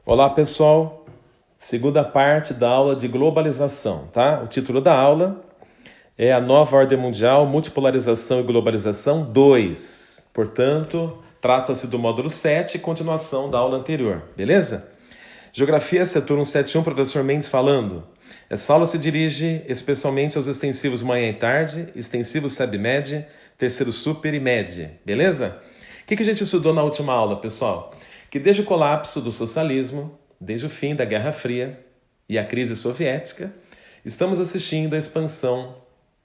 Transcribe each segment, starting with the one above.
Olá, pessoal. Segunda parte da aula de globalização, tá? O título da aula é A Nova Ordem Mundial, Multipolarização e Globalização 2. Portanto, trata-se do módulo 7, continuação da aula anterior, beleza? Geografia, setor 171, professor Mendes falando. Essa aula se dirige especialmente aos extensivos manhã e tarde, extensivos SEB-MED, terceiro super e MED, beleza? O que a gente estudou na última aula, pessoal? Que desde o colapso do socialismo, desde o fim da Guerra Fria e a crise soviética, estamos assistindo à expansão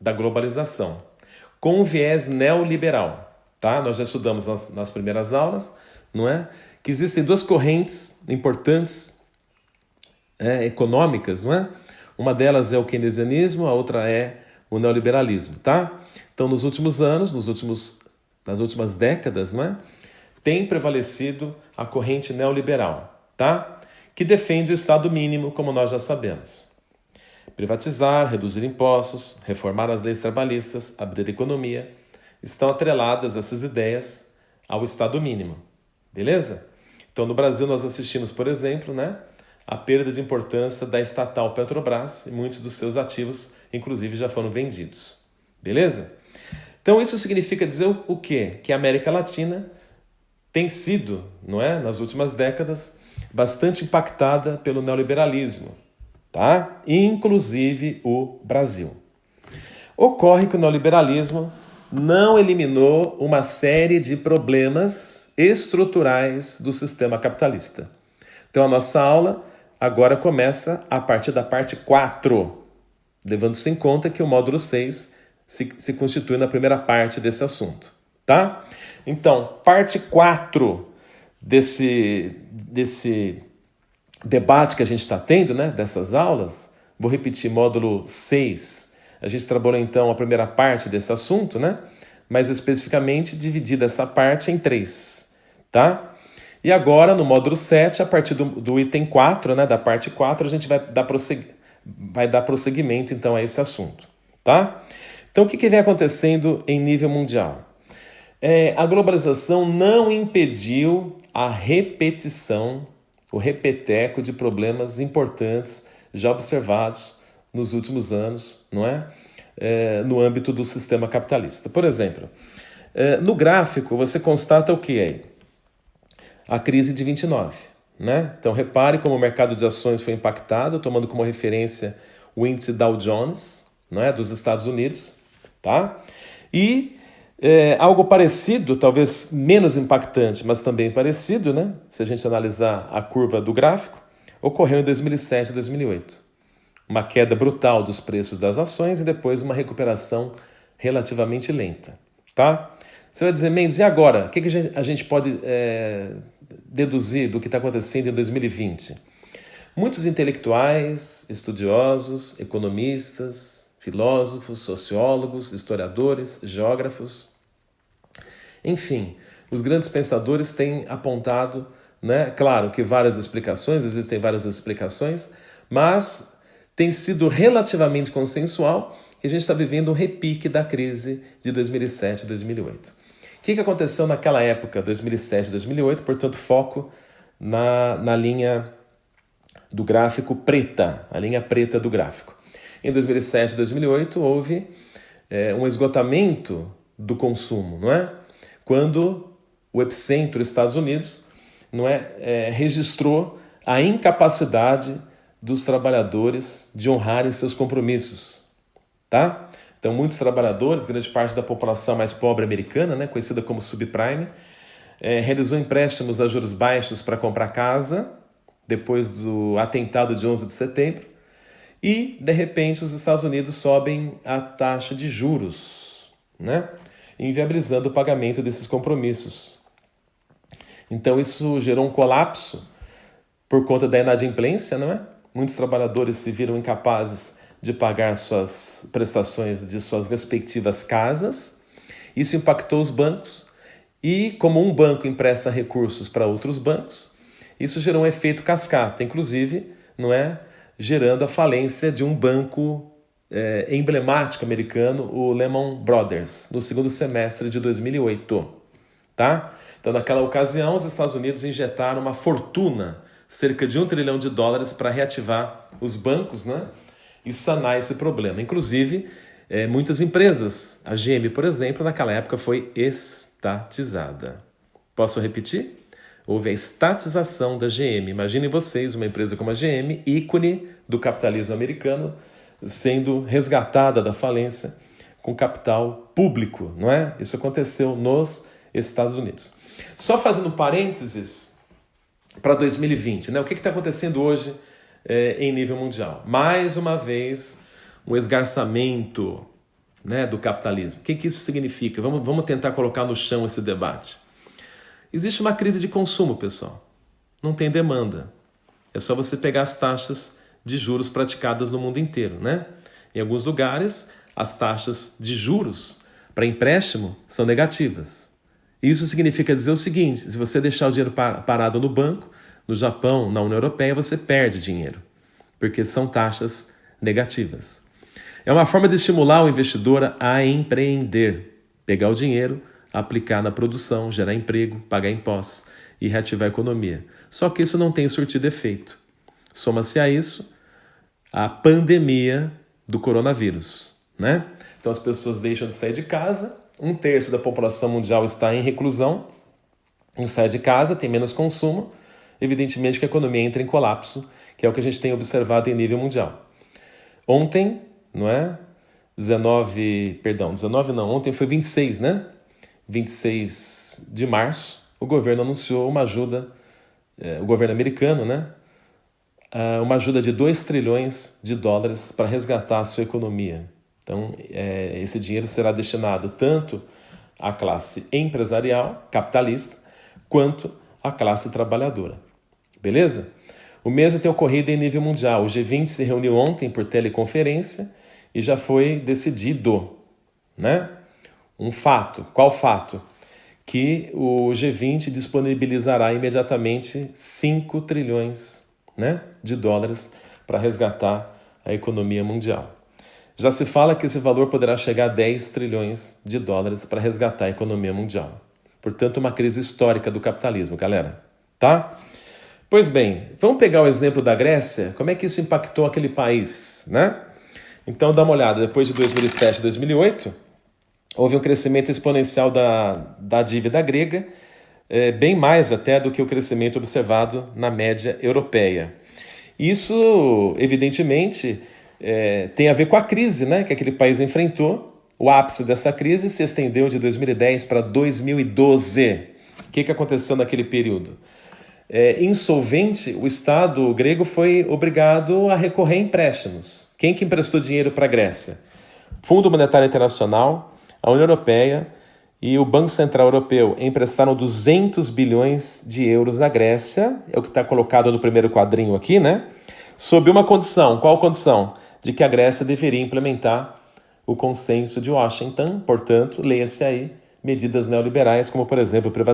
da globalização, com um viés neoliberal. Tá? Nós já estudamos nas primeiras aulas, não é? Que existem duas correntes importantes econômicas, não é? Uma delas é o keynesianismo, a outra é o neoliberalismo, tá? Então, nos últimos anos, nas últimas décadas, não é? Tem prevalecido a corrente neoliberal, tá? Que defende o Estado mínimo, como nós já sabemos. Privatizar, reduzir impostos, reformar as leis trabalhistas, abrir a economia, estão atreladas essas ideias ao Estado mínimo, beleza? Então, no Brasil, nós assistimos, por exemplo, né, a perda de importância da estatal Petrobras e muitos dos seus ativos, inclusive, já foram vendidos, beleza? Então, isso significa dizer o quê? Que a América Latina tem sido, não é, nas últimas décadas, bastante impactada pelo neoliberalismo, tá? Inclusive o Brasil. Ocorre que o neoliberalismo não eliminou uma série de problemas estruturais do sistema capitalista. Então a nossa aula agora começa a partir da parte 4, levando-se em conta que o módulo 6 se constitui na primeira parte desse assunto, tá? Então, parte 4 desse debate que a gente está tendo, né, dessas aulas, vou repetir, módulo 6, a gente trabalhou então a primeira parte desse assunto, né, mais especificamente dividida essa parte em 3, tá? E agora, no módulo 7, a partir do item 4, né, da parte 4, a gente vai dar prosseguimento então a esse assunto, tá? Então, o que vem acontecendo em nível mundial? A globalização não impediu a repetição, o repeteco de problemas importantes já observados nos últimos anos, não é? No âmbito do sistema capitalista. Por exemplo, no gráfico você constata o que aí? A crise de 29, né? Então repare como o mercado de ações foi impactado, tomando como referência o índice Dow Jones, não é? Dos Estados Unidos, tá? E algo parecido, talvez menos impactante, mas também parecido, né? Se a gente analisar a curva do gráfico, ocorreu em 2007 e 2008. Uma queda brutal dos preços das ações e depois uma recuperação relativamente lenta, tá? Você vai dizer, Mendes, e agora? O que a gente pode deduzir do que está acontecendo em 2020? Muitos intelectuais, estudiosos, economistas, filósofos, sociólogos, historiadores, geógrafos, enfim, os grandes pensadores têm apontado, né, claro que existem várias explicações, mas tem sido relativamente consensual que a gente está vivendo um repique da crise de 2007 e 2008. O que aconteceu naquela época, 2007 e 2008, portanto, foco na linha do gráfico preta, a linha preta do gráfico. Em 2007 e 2008 houve um esgotamento do consumo, não é? Quando o epicentro, Estados Unidos, não é, registrou a incapacidade dos trabalhadores de honrarem seus compromissos, tá? Então, muitos trabalhadores, grande parte da população mais pobre americana, né, conhecida como subprime, realizou empréstimos a juros baixos para comprar casa, depois do atentado de 11 de setembro, e, de repente, os Estados Unidos sobem a taxa de juros, né, inviabilizando o pagamento desses compromissos. Então, isso gerou um colapso por conta da inadimplência, não é? Muitos trabalhadores se viram incapazes de pagar suas prestações de suas respectivas casas. Isso impactou os bancos e, como um banco empresta recursos para outros bancos, isso gerou um efeito cascata, inclusive, não é, gerando a falência de um banco emblemático americano, o Lehman Brothers, no segundo semestre de 2008. Tá? Então, naquela ocasião, os Estados Unidos injetaram uma fortuna cerca de US$ 1 trilhão para reativar os bancos, né? E sanar esse problema. Inclusive, muitas empresas, a GM, por exemplo, naquela época foi estatizada. Posso repetir? Houve a estatização da GM. Imaginem vocês, uma empresa como a GM, ícone do capitalismo americano, sendo resgatada da falência com capital público, não é? Isso aconteceu nos Estados Unidos. Só fazendo parênteses para 2020, né? O que está acontecendo hoje em nível mundial? Mais uma vez, um esgarçamento, né, do capitalismo. O que isso significa? Vamos tentar colocar no chão esse debate. Existe uma crise de consumo, pessoal. Não tem demanda. É só você pegar as taxas de juros praticadas no mundo inteiro, né? Em alguns lugares, as taxas de juros para empréstimo são negativas. Isso significa dizer o seguinte: se você deixar o dinheiro parado no banco, no Japão, na União Europeia, você perde dinheiro, porque são taxas negativas. É uma forma de estimular o investidor a empreender, pegar o dinheiro, aplicar na produção, gerar emprego, pagar impostos e reativar a economia. Só que isso não tem surtido efeito. Soma-se a isso a pandemia do coronavírus, né? Então as pessoas deixam de sair de casa, 1/3 da população mundial está em reclusão, não sai de casa, tem menos consumo, evidentemente que a economia entra em colapso, que é o que a gente tem observado em nível mundial. Ontem, não é? Ontem foi 26, né? 26 de março, o governo anunciou uma ajuda, o governo americano, né? Uma ajuda de US$ 2 trilhões para resgatar a sua economia. Então, esse dinheiro será destinado tanto à classe empresarial, capitalista, quanto à classe trabalhadora. Beleza? O mesmo tem ocorrido em nível mundial. O G20 se reuniu ontem por teleconferência e já foi decidido, né? Um fato. Qual fato? Que o G20 disponibilizará imediatamente 5 trilhões, né, de dólares para resgatar a economia mundial. Já se fala que esse valor poderá chegar a 10 trilhões de dólares para resgatar a economia mundial. Portanto, uma crise histórica do capitalismo, galera. Tá? Pois bem, vamos pegar o exemplo da Grécia. Como é que isso impactou aquele país, né? Então, dá uma olhada. Depois de 2007 e 2008, houve um crescimento exponencial da dívida grega, bem mais até do que o crescimento observado na média europeia. Isso, evidentemente, tem a ver com a crise, né, que aquele país enfrentou. O ápice dessa crise se estendeu de 2010 para 2012. O que aconteceu naquele período? Insolvente, o Estado grego foi obrigado a recorrer a empréstimos. Quem que emprestou dinheiro para a Grécia? Fundo Monetário Internacional, a União Europeia e o Banco Central Europeu emprestaram 200 bilhões de euros à Grécia, é o que está colocado no primeiro quadrinho aqui, né? Sob uma condição. Qual condição? De que a Grécia deveria implementar o consenso de Washington, portanto, leia-se aí medidas neoliberais, como, por exemplo,